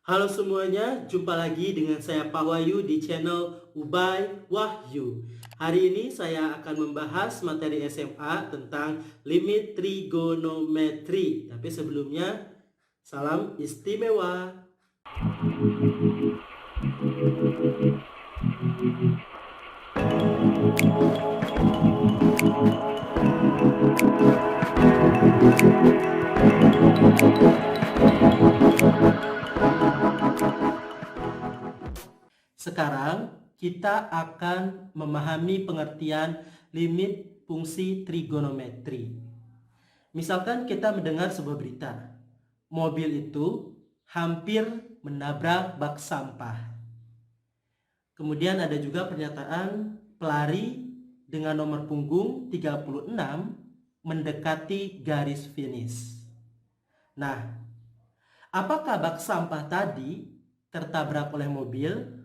Halo semuanya, jumpa lagi dengan saya Pak Wahyu di channel Ubay Wahyu. Hari ini saya akan membahas materi SMA tentang limit trigonometri. Tapi sebelumnya, salam istimewa. Sekarang kita akan memahami pengertian limit fungsi trigonometri. Misalkan kita mendengar sebuah berita, mobil itu hampir menabrak bak sampah. Kemudian ada juga pernyataan pelari dengan nomor punggung 36 mendekati garis finish. Nah, apakah bak sampah tadi tertabrak oleh mobil?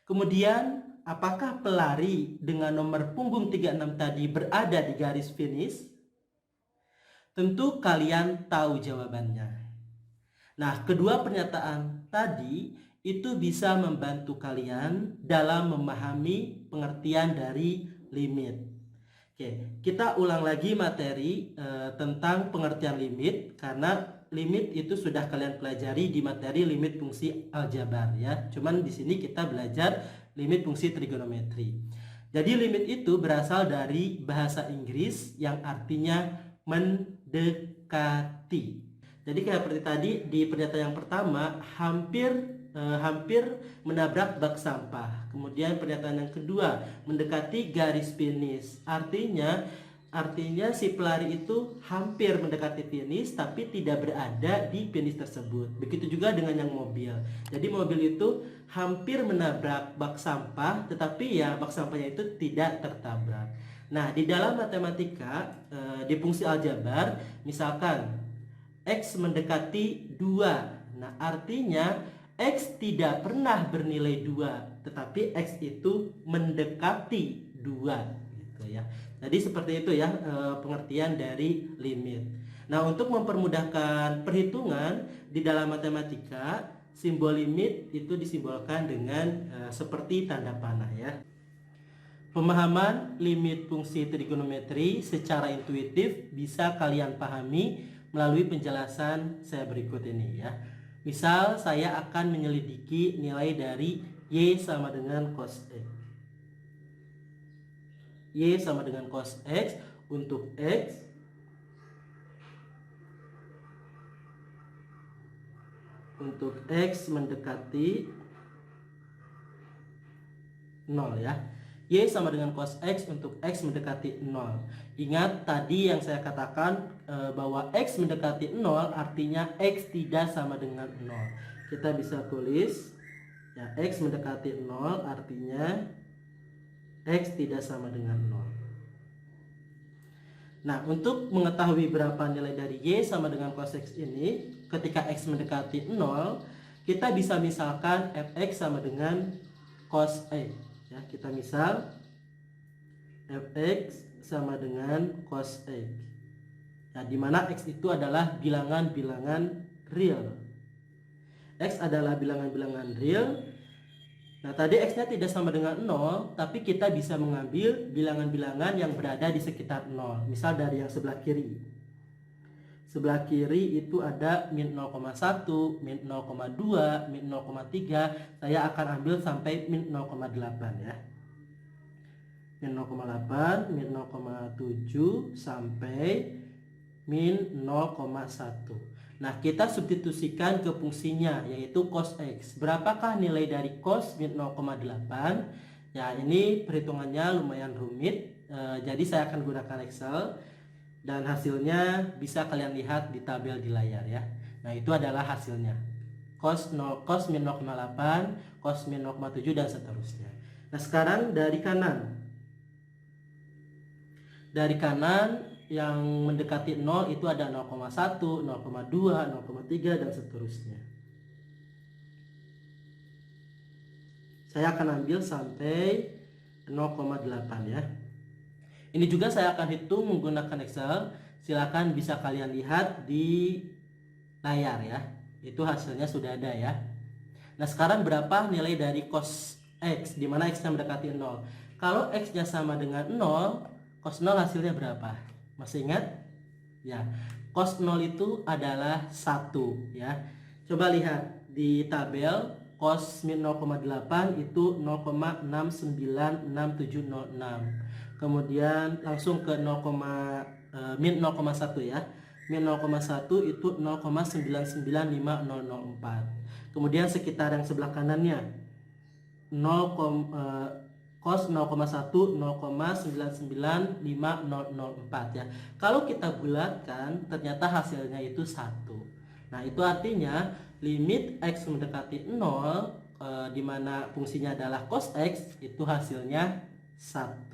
Kemudian, apakah pelari dengan nomor punggung 36 tadi berada di garis finish? Tentu kalian tahu jawabannya. Nah, kedua pernyataan tadi itu bisa membantu kalian dalam memahami pengertian dari limit. Oke, kita ulang lagi materi tentang pengertian limit, karena limit itu sudah kalian pelajari di materi limit fungsi aljabar ya. Cuman di sini kita belajar limit fungsi trigonometri. Jadi limit itu berasal dari bahasa Inggris yang artinya mendekati. Jadi kayak seperti tadi di pernyataan yang pertama, hampir menabrak bak sampah. Kemudian pernyataan yang kedua, mendekati garis finish. Artinya si pelari itu hampir mendekati finish tapi tidak berada di finish tersebut. Begitu juga dengan yang mobil. Jadi mobil itu hampir menabrak bak sampah, tetapi ya bak sampahnya itu tidak tertabrak. Nah, di dalam matematika di fungsi aljabar, misalkan X mendekati 2. Nah, artinya X tidak pernah bernilai 2, tetapi X itu mendekati 2 gitu ya. Jadi seperti itu ya pengertian dari limit. Nah, untuk mempermudahkan perhitungan di dalam matematika, simbol limit itu disimbolkan dengan seperti tanda panah ya. Pemahaman limit fungsi trigonometri secara intuitif bisa kalian pahami melalui penjelasan saya berikut ini ya. Misal saya akan menyelidiki nilai dari Y sama dengan cos X. Y sama dengan cos X untuk X mendekati 0 ya. Y sama dengan cos X untuk X mendekati 0. Ingat tadi yang saya katakan bahwa X mendekati 0 artinya X tidak sama dengan 0. Kita bisa tulis ya, X mendekati 0 artinya X tidak sama dengan 0. Nah, untuk mengetahui berapa nilai dari Y sama dengan cos X ini, ketika X mendekati 0, kita bisa misalkan Fx sama dengan cos X. Ya, kita misal Fx sama dengan cos X. Nah, di mana X itu adalah bilangan-bilangan real. X adalah bilangan-bilangan real. Nah, tadi X-nya tidak sama dengan 0, tapi kita bisa mengambil bilangan-bilangan yang berada di sekitar 0. Misal dari yang sebelah kiri. Sebelah kiri itu ada min 0,1, min 0,2, min 0,3. Saya akan ambil sampai min 0,8 ya. Min 0,8, min 0,7 sampai min 0,1. Nah, kita substitusikan ke fungsinya yaitu cos X. Berapakah nilai dari cos min 0,8? Ya, ini perhitungannya lumayan rumit. Jadi saya akan gunakan Excel. Dan hasilnya bisa kalian lihat di tabel di layar ya. Nah, itu adalah hasilnya. Cos min 0,8, cos min 0,7 dan seterusnya. Nah, sekarang dari kanan. Dari kanan yang mendekati 0 itu ada 0,1, 0,2, 0,3 dan seterusnya. Saya akan ambil sampai 0,8 ya. Ini juga saya akan hitung menggunakan Excel. Silakan bisa kalian lihat di layar ya. Itu hasilnya sudah ada ya. Nah, sekarang berapa nilai dari cos X, di mana X-nya mendekati 0? Kalau X-nya sama dengan 0, cos 0 hasilnya berapa? Masih ingat? Ya, cos 0 itu adalah 1 ya. Coba lihat di tabel, cos min 0,8 itu 0,696706. Kemudian langsung ke min 0,1 ya. Min 0,1 itu 0,9950004. Kemudian sekitar yang sebelah kanannya 0, cos 0,1 0,9950004 ya. Kalau kita bulatkan ternyata hasilnya itu 1. Nah, itu artinya limit X mendekati 0 di mana fungsinya adalah cos X, itu hasilnya 1.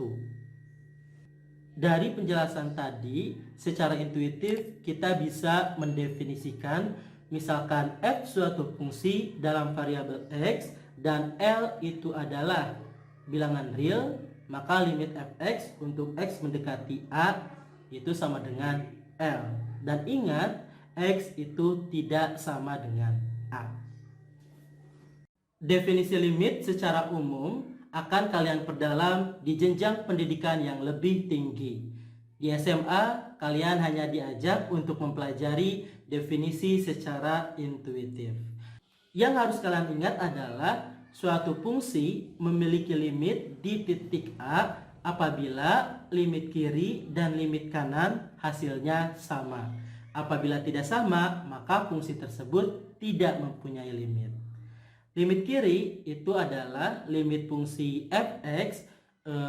Dari penjelasan tadi, secara intuitif kita bisa mendefinisikan misalkan f suatu fungsi dalam variabel X dan L itu adalah bilangan real, maka limit fx untuk X mendekati A itu sama dengan L. Dan ingat, X itu tidak sama dengan A. Definisi limit secara umum akan kalian perdalam di jenjang pendidikan yang lebih tinggi. Di SMA, kalian hanya diajak untuk mempelajari definisi secara intuitif. Yang harus kalian ingat adalah suatu fungsi memiliki limit di titik A apabila limit kiri dan limit kanan hasilnya sama. Apabila tidak sama, maka fungsi tersebut tidak mempunyai limit. Limit kiri itu adalah limit fungsi fx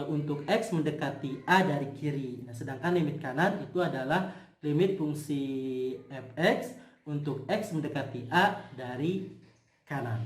untuk X mendekati A dari kiri. Nah, sedangkan limit kanan itu adalah limit fungsi fx untuk X mendekati A dari kanan.